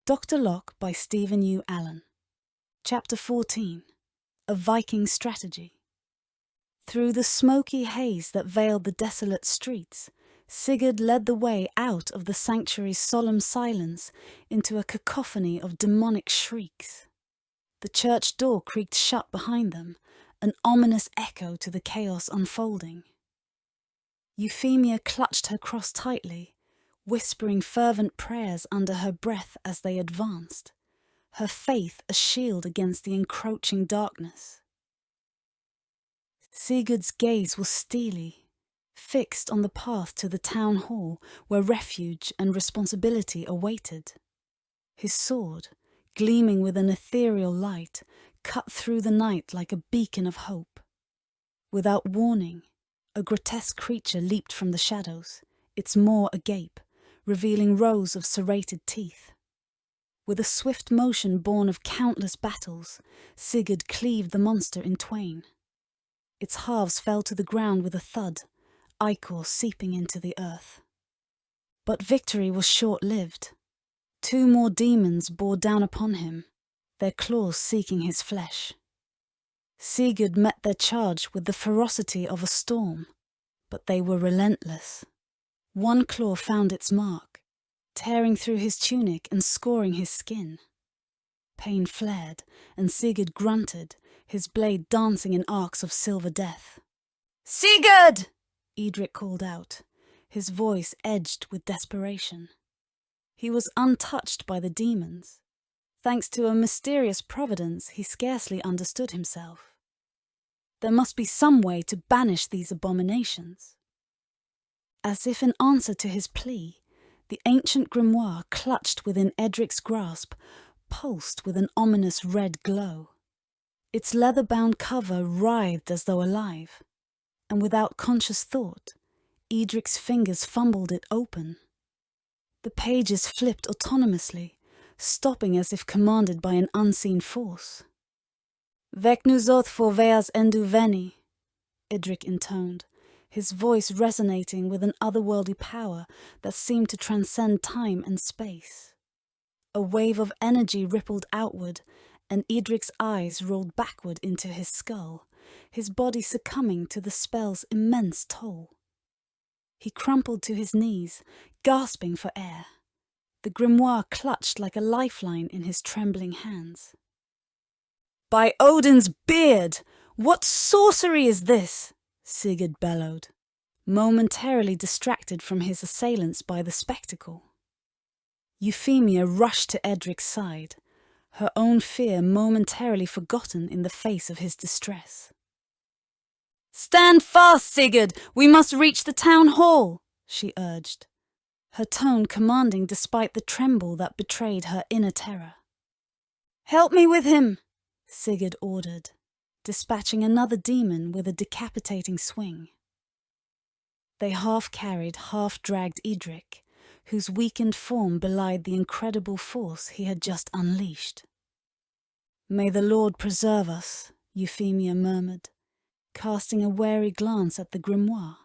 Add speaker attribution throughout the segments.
Speaker 1: Dr. Locke by Steven U. Allen. Chapter 14. A Viking Strategy. Through the smoky haze that veiled the desolate streets, Sigurd led the way out of the sanctuary's solemn silence into a cacophony of demonic shrieks. The church door creaked shut behind them, an ominous echo to the chaos unfolding. Euphemia clutched her cross tightly, whispering fervent prayers under her breath as they advanced, her faith a shield against the encroaching darkness. Sigurd's gaze was steely, fixed on the path to the town hall where refuge and responsibility awaited. His sword, gleaming with an ethereal light, cut through the night like a beacon of hope. Without warning, a grotesque creature leaped from the shadows, its maw agape, revealing rows of serrated teeth. With a swift motion born of countless battles, Sigurd cleaved the monster in twain. Its halves fell to the ground with a thud, ichor seeping into the earth. But victory was short-lived. Two more demons bore down upon him, their claws seeking his flesh. Sigurd met their charge with the ferocity of a storm, but they were relentless. One claw found its mark, tearing through his tunic and scoring his skin. Pain flared, and Sigurd grunted, his blade dancing in arcs of silver death. "Sigurd!" Eadric called out, his voice edged with desperation. He was untouched by the demons. Thanks to a mysterious providence, he scarcely understood himself. There must be some way to banish these abominations. As if in answer to his plea, the ancient grimoire clutched within Eadric's grasp pulsed with an ominous red glow. Its leather-bound cover writhed as though alive, and without conscious thought, Eadric's fingers fumbled it open. The pages flipped autonomously, stopping as if commanded by an unseen force. "Vec nous autres for veas endu veni," Eadric intoned, his voice resonating with an otherworldly power that seemed to transcend time and space. A wave of energy rippled outward, and Eadric's eyes rolled backward into his skull, his body succumbing to the spell's immense toll. He crumpled to his knees, gasping for air. The grimoire clutched like a lifeline in his trembling hands. "By Odin's beard! What sorcery is this?" Sigurd bellowed, momentarily distracted from his assailants by the spectacle. Euphemia rushed to Eadric's side, her own fear momentarily forgotten in the face of his distress. "Stand fast, Sigurd! We must reach the town hall!" she urged, her tone commanding despite the tremble that betrayed her inner terror. "Help me with him!" Sigurd ordered, dispatching another demon with a decapitating swing. They half-carried, half-dragged Eadric, whose weakened form belied the incredible force he had just unleashed. "May the Lord preserve us," Euphemia murmured, casting a wary glance at the grimoire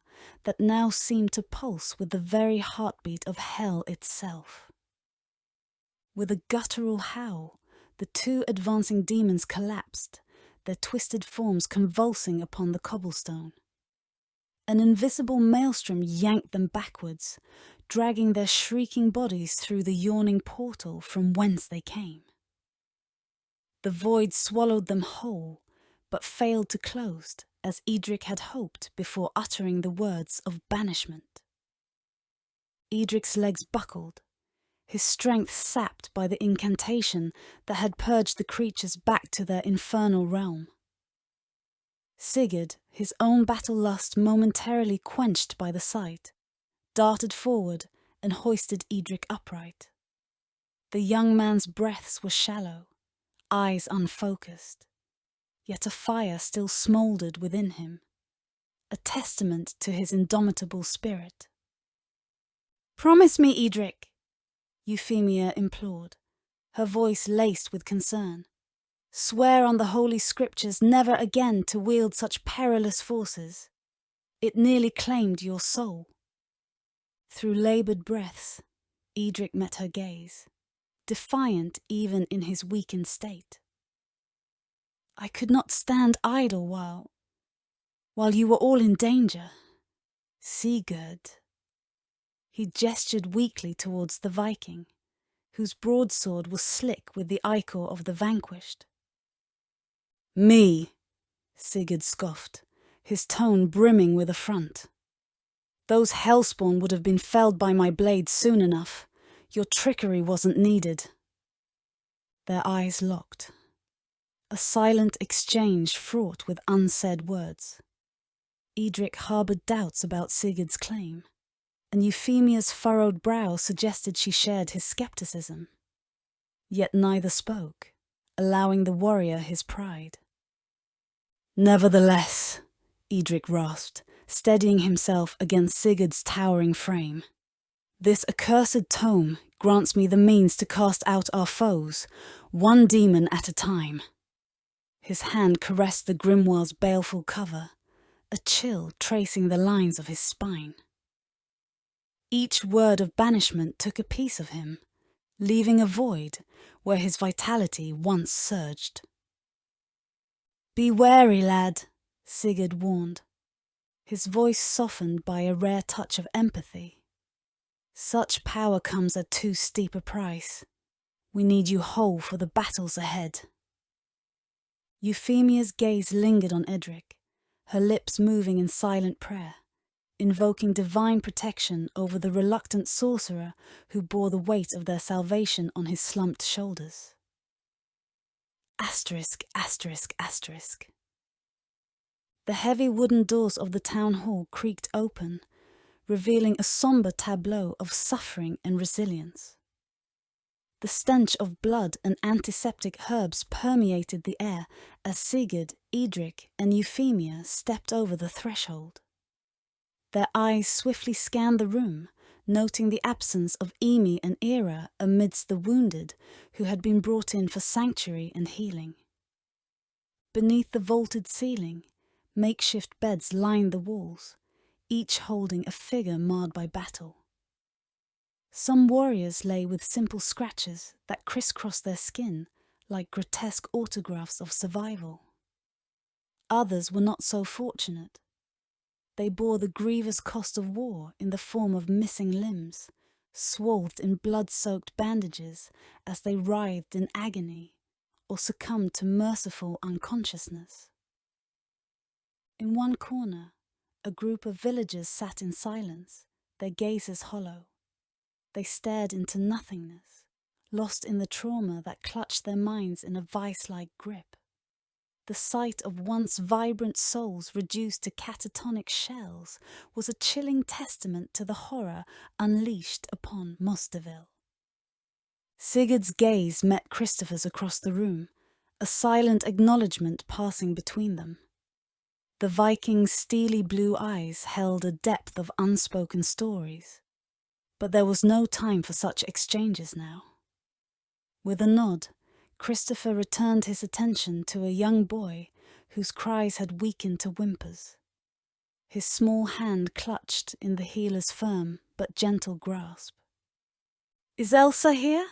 Speaker 1: that now seemed to pulse with the very heartbeat of hell itself. With a guttural howl, the two advancing demons collapsed, their twisted forms convulsing upon the cobblestone. An invisible maelstrom yanked them backwards, dragging their shrieking bodies through the yawning portal from whence they came. The void swallowed them whole, but failed to close, as Eadric had hoped before uttering the words of banishment. Eadric's legs buckled, his strength sapped by the incantation that had purged the creatures back to their infernal realm. Sigurd, his own battle lust momentarily quenched by the sight, darted forward and hoisted Eadric upright. The young man's breaths were shallow, eyes unfocused, yet a fire still smouldered within him, a testament to his indomitable spirit. "Promise me, Eadric," Euphemia implored, her voice laced with concern. "Swear on the holy scriptures never again to wield such perilous forces. It nearly claimed your soul." Through laboured breaths, Eadric met her gaze, defiant even in his weakened state. I could not stand idle while you were all in danger. Sigurd. He gestured weakly towards the Viking, whose broadsword was slick with the ichor of the vanquished. Me, Sigurd scoffed, his tone brimming with affront. Those hellspawn would have been felled by my blade soon enough. Your trickery wasn't needed. Their eyes locked. A silent exchange fraught with unsaid words. Eadric harboured doubts about Sigurd's claim, and Euphemia's furrowed brow suggested she shared his scepticism. Yet neither spoke, allowing the warrior his pride. Nevertheless, Eadric rasped, steadying himself against Sigurd's towering frame. This accursed tome grants me the means to cast out our foes, one demon at a time. His hand caressed the grimoire's baleful cover, a chill tracing the lines of his spine. Each word of banishment took a piece of him, leaving a void where his vitality once surged. Be wary, lad, Sigurd warned, his voice softened by a rare touch of empathy. Such power comes at too steep a price. We need you whole for the battles ahead. Euphemia's gaze lingered on Eadric, her lips moving in silent prayer, invoking divine protection over the reluctant sorcerer who bore the weight of their salvation on his slumped shoulders. Asterisk, asterisk, asterisk. The heavy wooden doors of the town hall creaked open, revealing a sombre tableau of suffering and resilience. The stench of blood and antiseptic herbs permeated the air as Sigurd, Eadric, and Euphemia stepped over the threshold. Their eyes swiftly scanned the room, noting the absence of Emie and Era amidst the wounded who had been brought in for sanctuary and healing. Beneath the vaulted ceiling, makeshift beds lined the walls, each holding a figure marred by battle. Some warriors lay with simple scratches that crisscrossed their skin like grotesque autographs of survival. Others were not so fortunate. They bore the grievous cost of war in the form of missing limbs, swathed in blood-soaked bandages as they writhed in agony or succumbed to merciful unconsciousness. In one corner, a group of villagers sat in silence, their gazes hollow. They stared into nothingness, lost in the trauma that clutched their minds in a vice-like grip. The sight of once vibrant souls reduced to catatonic shells was a chilling testament to the horror unleashed upon Mozdeville. Sigurd's gaze met Christopher's across the room, a silent acknowledgement passing between them. The Viking's steely blue eyes held a depth of unspoken stories. But there was no time for such exchanges now. With a nod, Christopher returned his attention to a young boy whose cries had weakened to whimpers. His small hand clutched in the healer's firm but gentle grasp. "Is Elsa here?"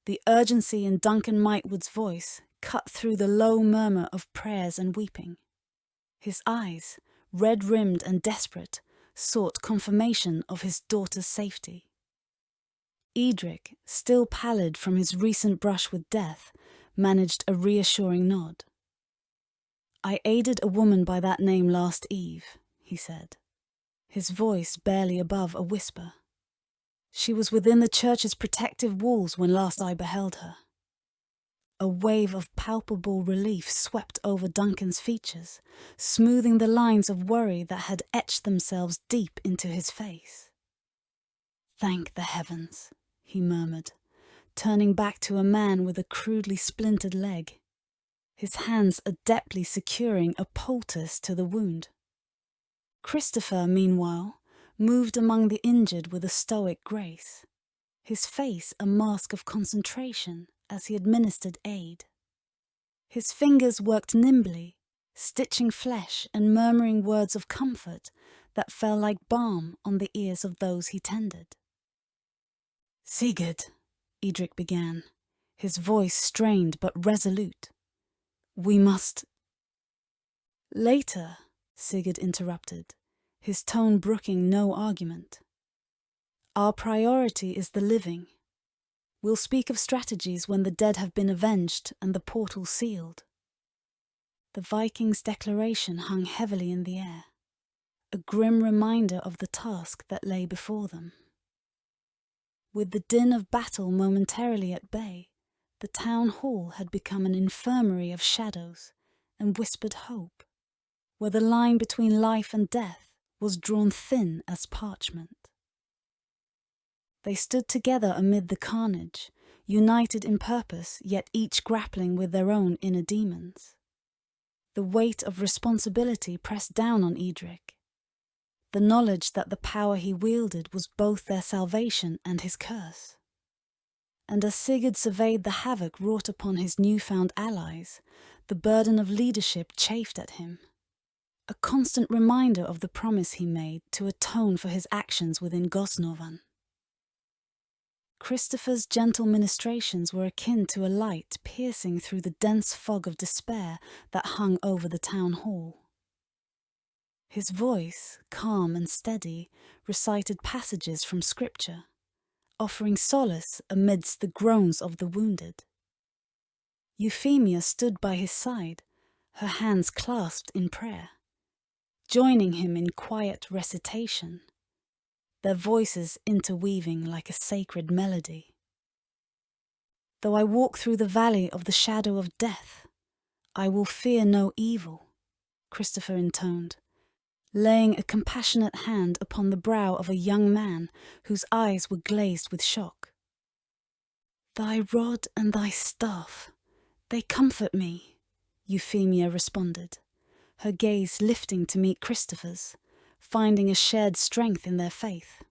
Speaker 1: The urgency in Duncan Mightwood's voice cut through the low murmur of prayers and weeping. His eyes, red-rimmed and desperate, sought confirmation of his daughter's safety. Eadric, still pallid from his recent brush with death, managed a reassuring nod. "I aided a woman by that name last eve," he said, his voice barely above a whisper. "She was within the church's protective walls when last I beheld her." A wave of palpable relief swept over Duncan's features, smoothing the lines of worry that had etched themselves deep into his face. "Thank the heavens," he murmured, turning back to a man with a crudely splintered leg, his hands adeptly securing a poultice to the wound. Christopher, meanwhile, moved among the injured with a stoic grace, his face a mask of concentration as he administered aid. His fingers worked nimbly, stitching flesh and murmuring words of comfort that fell like balm on the ears of those he tended. "Sigurd," Eadric began, his voice strained but resolute. "We must—" "Later," Sigurd interrupted, his tone brooking no argument. "Our priority is the living. We'll speak of strategies when the dead have been avenged and the portal sealed." The Viking's declaration hung heavily in the air, a grim reminder of the task that lay before them. With the din of battle momentarily at bay, the town hall had become an infirmary of shadows and whispered hope, where the line between life and death was drawn thin as parchment. They stood together amid the carnage, united in purpose, yet each grappling with their own inner demons. The weight of responsibility pressed down on Eadric, the knowledge that the power he wielded was both their salvation and his curse. And as Sigurd surveyed the havoc wrought upon his newfound allies, the burden of leadership chafed at him, a constant reminder of the promise he made to atone for his actions within Gosnovan. Christopher's gentle ministrations were akin to a light piercing through the dense fog of despair that hung over the town hall. His voice, calm and steady, recited passages from Scripture, offering solace amidst the groans of the wounded. Euphemia stood by his side, her hands clasped in prayer, joining him in quiet recitation, their voices interweaving like a sacred melody. "Though I walk through the valley of the shadow of death, I will fear no evil," Christopher intoned, laying a compassionate hand upon the brow of a young man whose eyes were glazed with shock. "Thy rod and thy staff, they comfort me," Euphemia responded, her gaze lifting to meet Christopher's, finding a shared strength in their faith.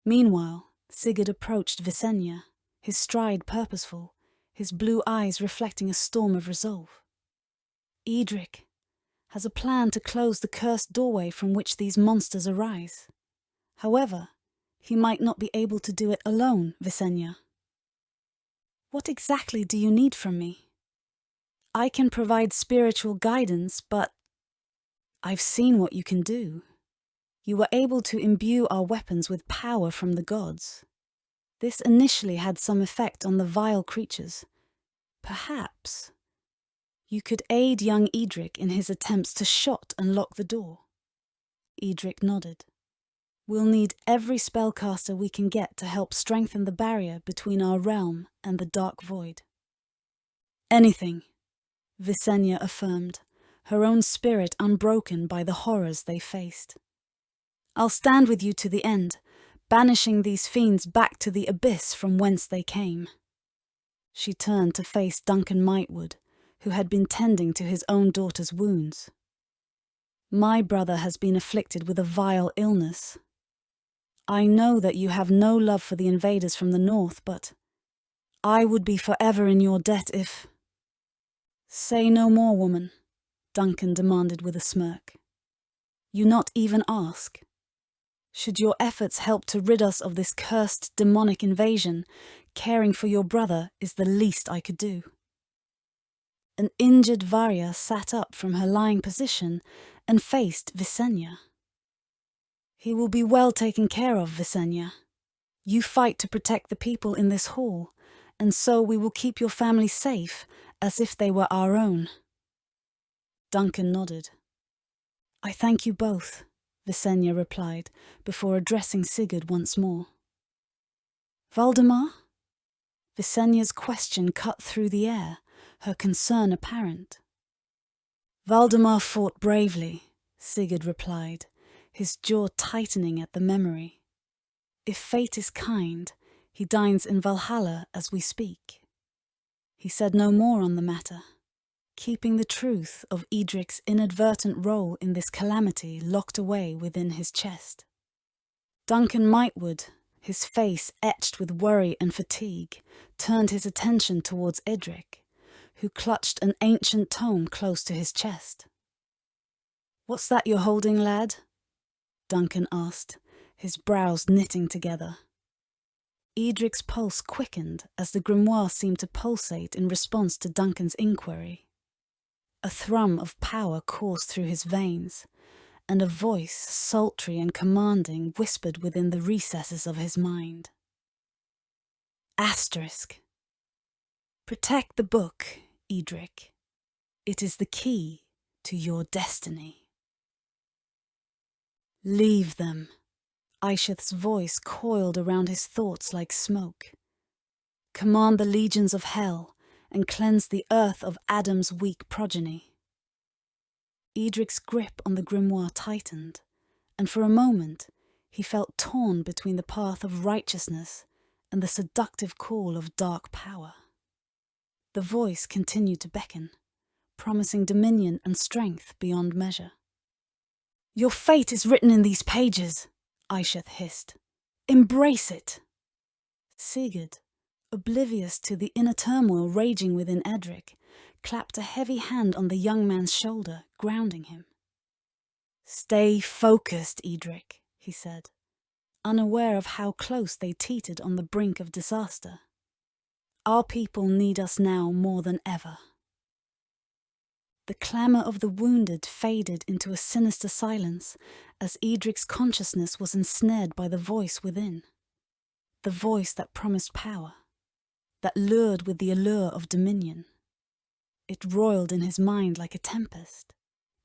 Speaker 1: Meanwhile, Sigurd approached Visenya, his stride purposeful, his blue eyes reflecting a storm of resolve. "Eadric has a plan to close the cursed doorway from which these monsters arise. However, he might not be able to do it alone, Visenya." "What exactly do you need from me?" "I can provide spiritual guidance, but I've seen what you can do. You were able to imbue our weapons with power from the gods. This initially had some effect on the vile creatures. Perhaps you could aid young Eadric in his attempts to shut and lock the door." Eadric nodded. "We'll need every spellcaster we can get to help strengthen the barrier between our realm and the dark void." "Anything," Visenya affirmed, her own spirit unbroken by the horrors they faced. "I'll stand with you to the end, banishing these fiends back to the abyss from whence they came." She turned to face Duncan Mightwood, who had been tending to his own daughter's wounds. "My brother has been afflicted with a vile illness. I know that you have no love for the invaders from the north, but I would be forever in your debt if—" "Say no more, woman," Duncan demanded with a smirk. "You not even ask. Should your efforts help to rid us of this cursed demonic invasion, caring for your brother is the least I could do." An injured Varya sat up from her lying position and faced Visenya. "He will be well taken care of, Visenya. You fight to protect the people in this hall, and so we will keep your family safe as if they were our own." Duncan nodded. "I thank you both," Visenya replied, before addressing Sigurd once more. "Valdemar?" Visenya's question cut through the air, her concern apparent. "Valdemar fought bravely," Sigurd replied, his jaw tightening at the memory. "If fate is kind, he dines in Valhalla as we speak." He said no more on the matter, keeping the truth of Eadric's inadvertent role in this calamity locked away within his chest. Duncan Mightwood, his face etched with worry and fatigue, turned his attention towards Eadric, who clutched an ancient tome close to his chest. "What's that you're holding, lad?" Duncan asked, his brows knitting together. Eadric's pulse quickened as the grimoire seemed to pulsate in response to Duncan's inquiry. A thrum of power coursed through his veins, and a voice, sultry and commanding, whispered within the recesses of his mind. Asterisk. Protect the book, Eadric. It is the key to your destiny. Leave them. Aisheth's voice coiled around his thoughts like smoke. Command the legions of hell and cleanse the earth of Adam's weak progeny. Eadric's grip on the grimoire tightened, and for a moment he felt torn between the path of righteousness and the seductive call of dark power. The voice continued to beckon, promising dominion and strength beyond measure. Your fate is written in these pages, Aisheth hissed. Embrace it. Sigurd, oblivious to the inner turmoil raging within Eadric, clapped a heavy hand on the young man's shoulder, grounding him. Stay focused, Eadric, he said, unaware of how close they teetered on the brink of disaster. Our people need us now more than ever. The clamour of the wounded faded into a sinister silence as Eadric's consciousness was ensnared by the voice within. The voice that promised power, that lured with the allure of dominion. It roiled in his mind like a tempest,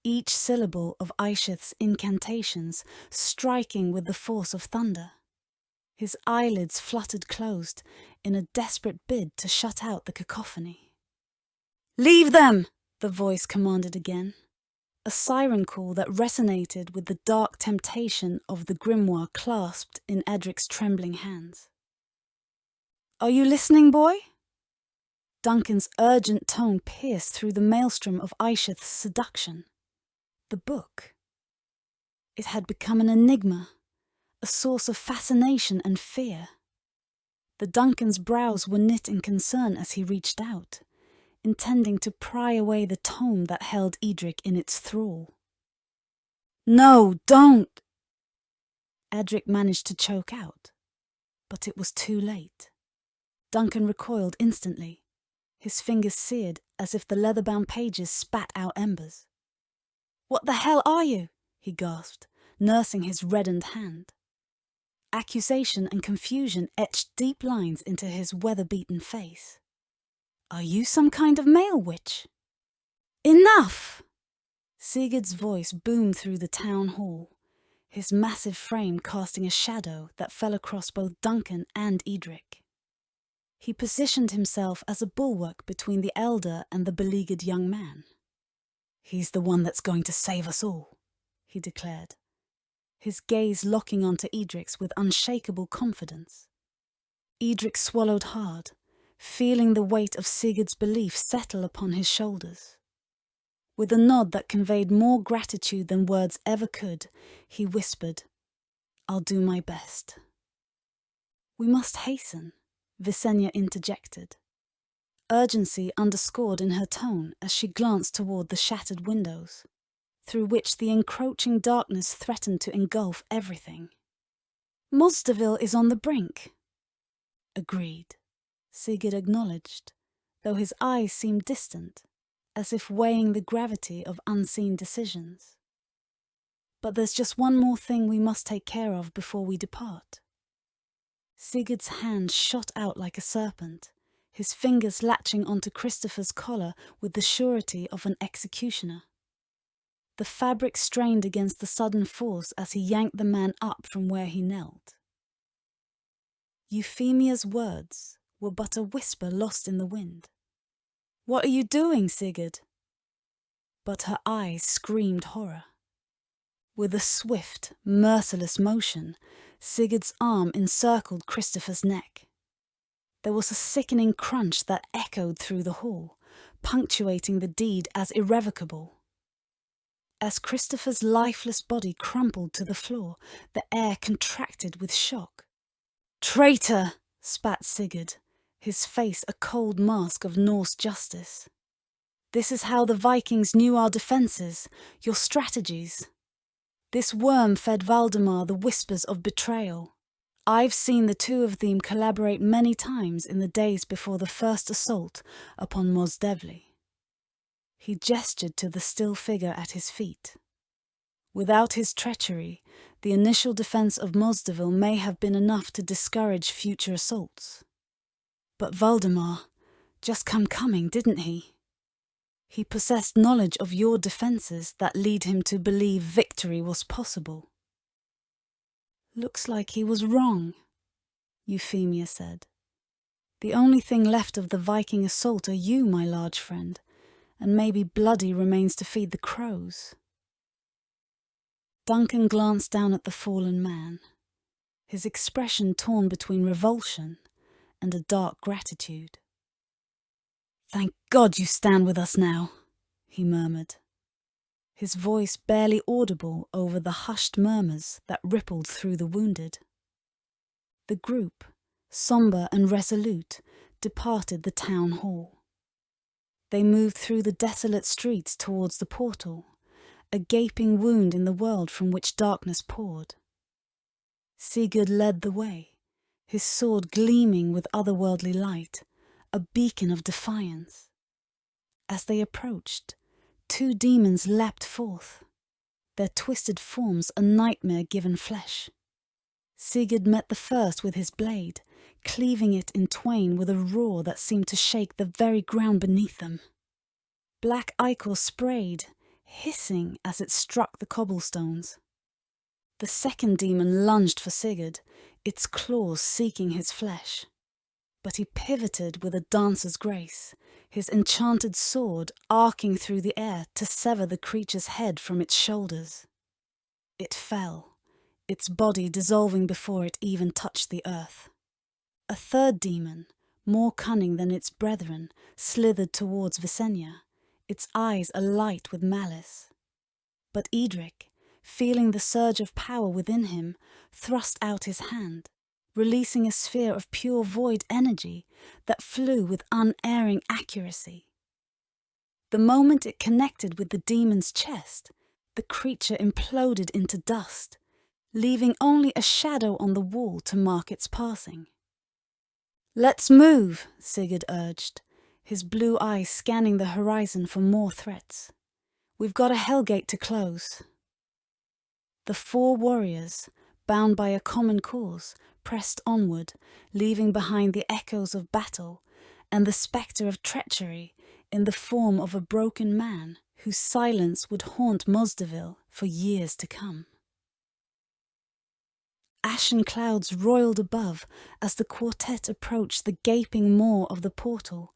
Speaker 1: each syllable of Aisheth's incantations striking with the force of thunder. His eyelids fluttered closed in a desperate bid to shut out the cacophony. Leave them! The voice commanded again, a siren call that resonated with the dark temptation of the grimoire clasped in Eadric's trembling hands. Are you listening, boy? Duncan's urgent tone pierced through the maelstrom of Aisheth's seduction. The book. It had become an enigma, a source of fascination and fear. The Duncan's brows were knit in concern as he reached out, intending to pry away the tome that held Eadric in its thrall. No, don't! Eadric managed to choke out, but it was too late. Duncan recoiled instantly, his fingers seared as if the leather-bound pages spat out embers. What the hell are you? He gasped, nursing his reddened hand. Accusation and confusion etched deep lines into his weather-beaten face. Are you some kind of male witch? Enough! Sigurd's voice boomed through the town hall, his massive frame casting a shadow that fell across both Duncan and Eadric. He positioned himself as a bulwark between the elder and the beleaguered young man. He's the one that's going to save us all, he declared, his gaze locking onto Eadric's with unshakable confidence. Eadric swallowed hard, feeling the weight of Sigurd's belief settle upon his shoulders. With a nod that conveyed more gratitude than words ever could, he whispered, I'll do my best. We must hasten, Visenya interjected, urgency underscored in her tone as she glanced toward the shattered windows, through which the encroaching darkness threatened to engulf everything. Mozdeville is on the brink. Agreed. Sigurd acknowledged, though his eyes seemed distant, as if weighing the gravity of unseen decisions. But there's just one more thing we must take care of before we depart. Sigurd's hand shot out like a serpent, his fingers latching onto Christopher's collar with the surety of an executioner. The fabric strained against the sudden force as he yanked the man up from where he knelt. Euphemia's words were but a whisper lost in the wind. What are you doing, Sigurd? But her eyes screamed horror. With a swift, merciless motion, Sigurd's arm encircled Christopher's neck. There was a sickening crunch that echoed through the hall, punctuating the deed as irrevocable. As Christopher's lifeless body crumpled to the floor, the air contracted with shock. Traitor! Spat Sigurd, his face a cold mask of Norse justice. This is how the Vikings knew our defences, your strategies. This worm fed Valdemar the whispers of betrayal. I've seen the two of them collaborate many times in the days before the first assault upon Mozdeville. He gestured to the still figure at his feet. Without his treachery, the initial defence of Mozdeville may have been enough to discourage future assaults. But Valdemar just come coming, didn't he? He possessed knowledge of your defences that lead him to believe victory was possible. Looks like he was wrong, Euphemia said. The only thing left of the Viking assault are you, my large friend, and maybe Bloody remains to feed the crows. Duncan glanced down at the fallen man, his expression torn between revulsion and a dark gratitude. "Thank God you stand with us now," he murmured, his voice barely audible over the hushed murmurs that rippled through the wounded. The group, sombre and resolute, departed the town hall. They moved through the desolate streets towards the portal, a gaping wound in the world from which darkness poured. Sigurd led the way, his sword gleaming with otherworldly light, a beacon of defiance. As they approached, two demons leapt forth, their twisted forms a nightmare-given flesh. Sigurd met the first with his blade, cleaving it in twain with a roar that seemed to shake the very ground beneath them. Black ichor sprayed, hissing as it struck the cobblestones. The second demon lunged for Sigurd, its claws seeking his flesh. But he pivoted with a dancer's grace, his enchanted sword arcing through the air to sever the creature's head from its shoulders. It fell, its body dissolving before it even touched the earth. A third demon, more cunning than its brethren, slithered towards Visenya, its eyes alight with malice. But Eadric, feeling the surge of power within him, thrust out his hand, releasing a sphere of pure void energy that flew with unerring accuracy. The moment it connected with the demon's chest, the creature imploded into dust, leaving only a shadow on the wall to mark its passing. "Let's move," Sigurd urged, his blue eyes scanning the horizon for more threats. "We've got a hellgate to close." The four warriors, bound by a common cause, pressed onward, leaving behind the echoes of battle and the spectre of treachery in the form of a broken man whose silence would haunt Mozdeville for years to come. Ashen clouds roiled above as the quartet approached the gaping maw of the portal,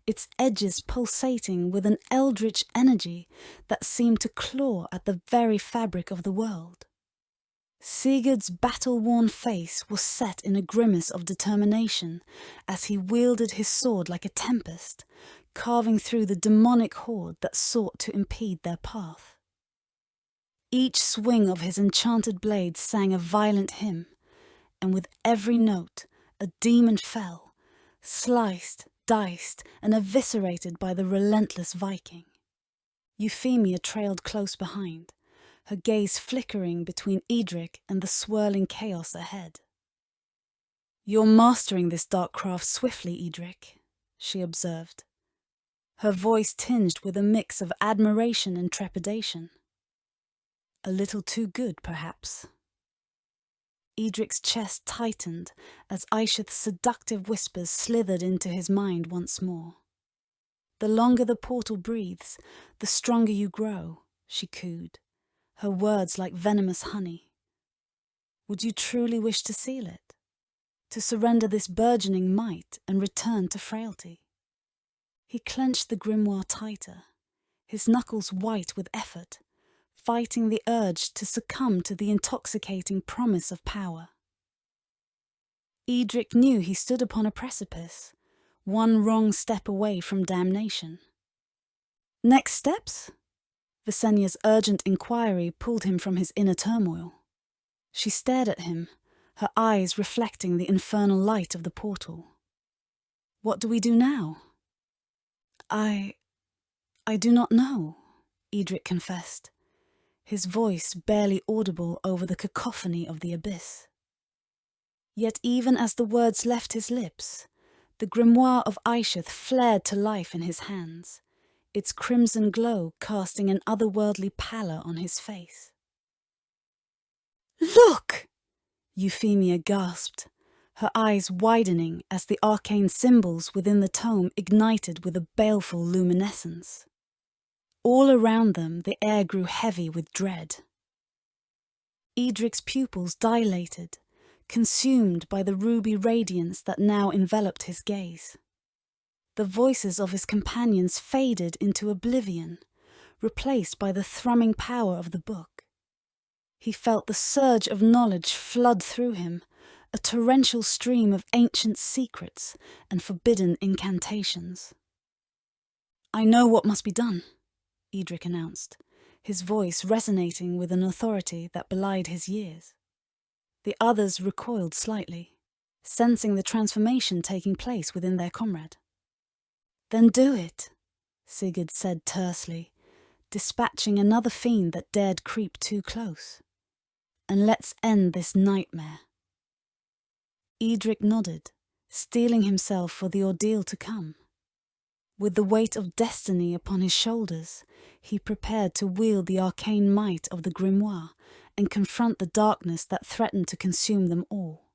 Speaker 1: its edges pulsating with an eldritch energy that seemed to claw at the very fabric of the world. Sigurd's battle-worn face was set in a grimace of determination as he wielded his sword like a tempest, carving through the demonic horde that sought to impede their path. Each swing of his enchanted blade sang a violent hymn, and with every note a demon fell, sliced, diced, and eviscerated by the relentless Viking. Euphemia trailed close behind, her gaze flickering between Eadric and the swirling chaos ahead. "You're mastering this dark craft swiftly, Eadric," she observed, her voice tinged with a mix of admiration and trepidation. "A little too good, perhaps." Eadric's chest tightened as Aisheth's seductive whispers slithered into his mind once more. "The longer the portal breathes, the stronger you grow," she cooed, her words like venomous honey. "Would you truly wish to seal it? To surrender this burgeoning might and return to frailty?" He clenched the grimoire tighter, his knuckles white with effort, fighting the urge to succumb to the intoxicating promise of power. Eadric knew he stood upon a precipice, one wrong step away from damnation. "Next steps?" Visenya's urgent inquiry pulled him from his inner turmoil. She stared at him, her eyes reflecting the infernal light of the portal. "What do we do now?" I do not know," Eadric confessed, his voice barely audible over the cacophony of the abyss. Yet even as the words left his lips, the grimoire of Aisheth flared to life in his hands, its crimson glow casting an otherworldly pallor on his face. "Look!" Euphemia gasped, her eyes widening as the arcane symbols within the tome ignited with a baleful luminescence. All around them the air grew heavy with dread. Eadric's pupils dilated, consumed by the ruby radiance that now enveloped his gaze. The voices of his companions faded into oblivion, replaced by the thrumming power of the book. He felt the surge of knowledge flood through him, a torrential stream of ancient secrets and forbidden incantations. "I know what must be done," Eadric announced, his voice resonating with an authority that belied his years. The others recoiled slightly, sensing the transformation taking place within their comrade. "Then do it," Sigurd said tersely, dispatching another fiend that dared creep too close. "And let's end this nightmare." Eadric nodded, steeling himself for the ordeal to come. With the weight of destiny upon his shoulders, he prepared to wield the arcane might of the grimoire and confront the darkness that threatened to consume them all.